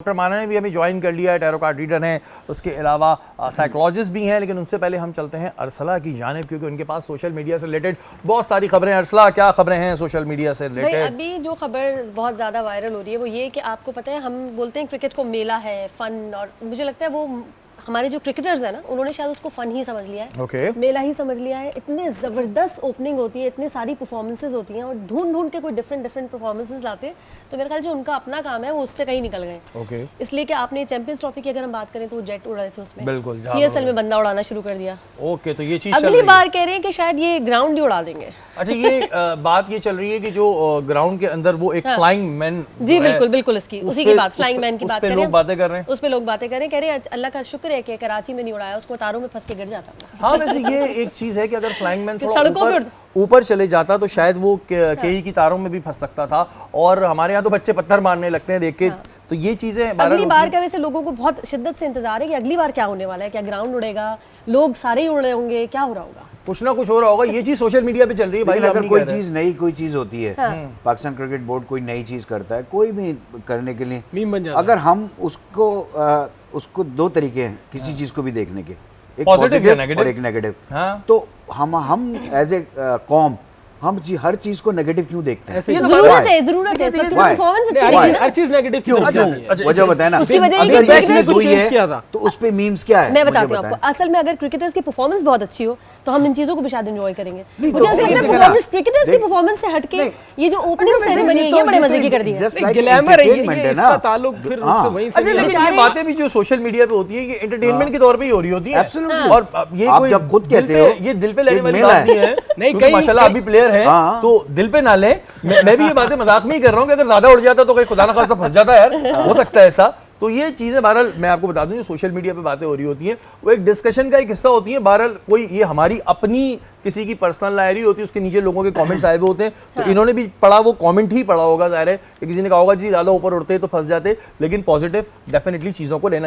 Doctor माना ने भी हमें ज्वाइन कर लिया है, टैरो कार्ड रीडर हैं, उसके अलावा साइकोलॉजिस्ट भी हैं। लेकिन उनसे पहले हम चलते हैं अरसला की जानिब, क्योंकि उनके पास सोशल मीडिया से रिलेटेड बहुत सारी खबरें। अरसला, क्या खबरें हैं सोशल मीडिया से रिलेटेड? अभी जो खबर बहुत ज़्यादा वायरल हो रही है वो ये कि आपको पता है, हम बोलते हैं क्रिकेट को मेला है, फन, और मुझे लगता है वो हमारे जो क्रिकेटर्स हैं ना, उन्होंने शायद उसको फन ही समझ लिया है, मेला ही समझ लिया है। इतने ज़बरदस्त ओपनिंग होती है, इतनी सारी परफॉर्मेंसेस होती हैं और ढूंढ ढूंढ के कोई डिफरेंट परफॉर्मेंसेस लाते हैं। तो मेरे ख्याल जो उनका अपना काम है वो उससे कहीं निकल गए। इसलिए कि आपने चैंपियंस ट्रॉफी की अगर हम बात करें तो जेट उड़ा थे उसमें, बिल्कुल PSL में बंदा उड़ाना शुरू कर दिया। तो ये चीज अगली बार कह रहे हैं कि शायद ये ग्राउंड ही उड़ा देंगे। अच्छा, ये बात ये चल रही है कि जो ग्राउंड के अंदर वो एक फ्लाइंग मैन, जी बिल्कुल इसकी उसी की बात, फ्लाइंग मैन की बात कर रहे हैं, बातें कर रहे हैं, उस पे लोग बातें कर रहे हैं अल्लाह का शुक्र है कि कराची में नहीं उड़ाया, उसको तारों में फंस के गिर जाता। हाँ, वैसे ये एक चीज है कि अगर फ्लाइंग मैन सड़कों पे ऊपर चले जाता तो शायद वो कई की तारों में भी फंस सकता था। और हमारे यहाँ तो बच्चे पत्थर मारने लगते हैं देख के। तो ये चीजें अगली बार का वैसे लोगों को बहुत शिद्दत से इंतजार है कि अगली बार क्या होने वाला है, क्या ग्राउंड उड़ेगा, लोग सारे ही उड़ रहे होंगे, क्या हो रहा होगा, कुछ ना कुछ हो रहा होगा। ये चीज सोशल मीडिया पे चल रही है भाई। अगर कोई चीज नई कोई चीज होती है, पाकिस्तान क्रिकेट बोर्ड कोई नई चीज करता है, कोई भी करने के लिए मीम बन जाता है। अगर हम उसको दो तरीके हैं किसी चीज को भी देखने के, एक पॉजिटिव और एक नेगेटिव। तो हम एज ए कॉम हम हर चीज को नेगेटिव क्यों देखते हैं? जरूरत है सबकी परफॉर्मेंस अच्छी रही ना, हर चीज नेगेटिव क्यों? वजह बताए ना, उसकी वजह अगर ये चीज हुई है तो उस पे मीम्स क्या है? मैं बताती हूँ आपको। असल में अगर क्रिकेटर्स की परफॉर्मेंस बहुत अच्छी हो तो हम इन चीजों को भी शायद एंजॉय करेंगे। मुझे ऐसा लगता है परफॉर्मेंस क्रिकेटर्स की परफॉर्मेंस से हटके ये जो ओपनिंग सेरेमनी है ये बड़े मजे की कर दी है, ग्लैमर है ये, इसका ताल्लुक फिर उससे वहीं से। लेकिन ये बातें भी जो सोशल मीडिया पे होती है ये एंटरटेनमेंट के तौर पे ही हो रही होती है। और ये कोई जब खुद कहते हो ये दिल पे लेने वाली बात नहीं है। नहीं, माशाल्लाह आप भी प्लेयर हैं तो दिल पे ना ले। मैं भी ये बातें मजाक में ही कर रहा हूँ कि अगर ज्यादा उड़ जाता तो कहीं खुदा ना खास्ता फंस जाता यार, हो सकता है ऐसा। तो ये चीजें बहरहाल मैं आपको बता दूं, जो सोशल मीडिया पे बातें हो रही होती हैं वो एक डिस्कशन का एक हिस्सा होती है। बहरहाल कोई ये हमारी अपनी किसी की पर्सनल डायरी होती है, उसके नीचे लोगों के कमेंट्स आए हुए होते हैं। तो इन्होंने भी पढ़ा, वो कमेंट ही पढ़ा होगा, जाहिर है कि किसी ने कहा होगा जी ज्यादा ऊपर उड़ते तो फंस जाते। लेकिन पॉजिटिव डेफिनेटली चीजों को लेना चाहिए।